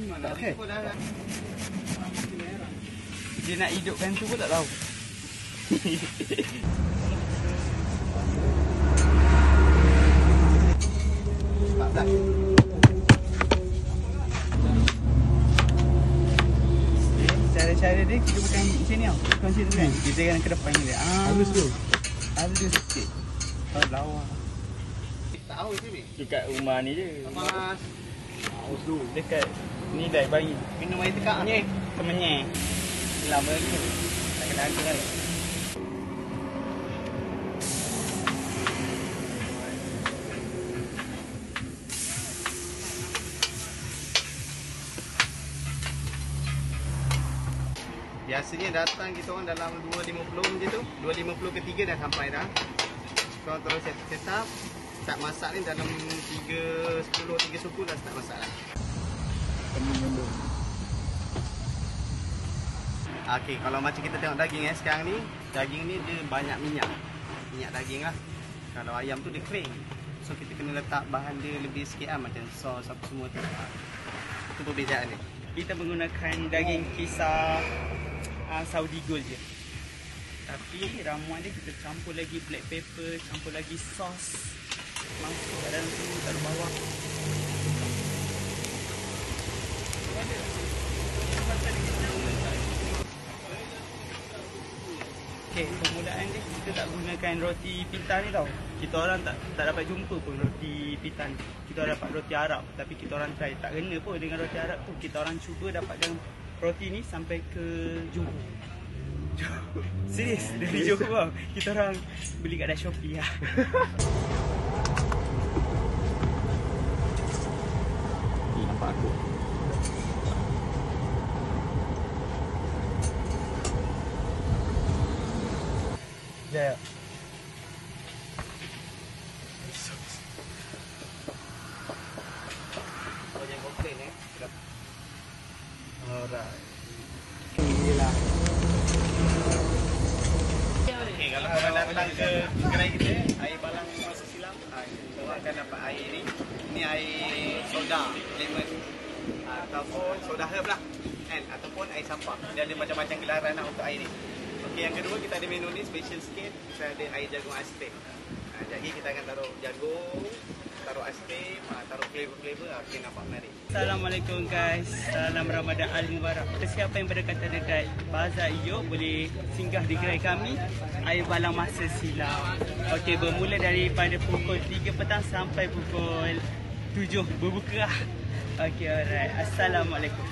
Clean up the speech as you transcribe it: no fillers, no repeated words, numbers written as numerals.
Tak pakai. Dia nak hidupkan tu pun tak tahu. Cara-cara dia kita bukan macam ni tau. Bukan macam tu kan. Kita kan ke depan dia. Halus tu. Halus sikit. Oh, lawa. Tahu sini. Dekat rumah ni je. Mas. Haus tu. Dekat ni dah bayi. Minum air tekak ni. Kemenyek. Lama lagi. Tak kena angkat kan. Biasanya datang kita orang dalam 2.50 macam tu. 2.50 ke 3 dah sampai dah. Kalau terus set up, start masak ni dalam 3.10, 3.10 dah start masak lah. Okey, kalau macam kita tengok daging sekarang ni, daging ni dia banyak minyak. Minyak daging lah. Kalau ayam tu dia kering. So kita kena letak bahan dia lebih sikit lah, macam sos apa semua tu. Itu perbezaan dia. Kita menggunakan daging kisar Saudi Gold je. Tapi ramuan dia kita campur lagi black pepper, campur lagi sos. Masuk kat dalam tu, taruh bawah. Okey, permulaan dia kita tak gunakan roti pita ni tau. Kita orang tak dapat jumpa pun roti pita ni. Kita orang dapat roti Arab, tapi kita orang try tak kena pun dengan roti Arab tu. Kita orang cuba dapatkan roti ni sampai ke Johor. Serius, dari Johor bang. Kita orang beli kat Shopee lah. Nampak aku. Ya. Oh, jangan komplain Alright. Inilah. Okay, kalau korang datang ke kedai kita, air balang masa silam, korang akan dapat air ni. Ni air soda, lemon, ataupun soda herb lah, kan? Ataupun air sampah. Dia ada macam-macam gelaran lah untuk air ni. Okey, yang kedua kita ada menu ni special sikit. Kita ada air jagung ais krim. Jadi kita akan taruh jagung, taruh ais krim, taruh flavor-flavor. Okey, nampak menarik. Assalamualaikum guys. Salam Ramadan Al-Mubarak. Sesiapa yang berdekatan dekat Bazar Ijo boleh singgah di gerai kami Air Balang Masa Silam. Okey, bermula daripada pukul 3 petang sampai pukul 7 berbuka. Okey, alright. Assalamualaikum.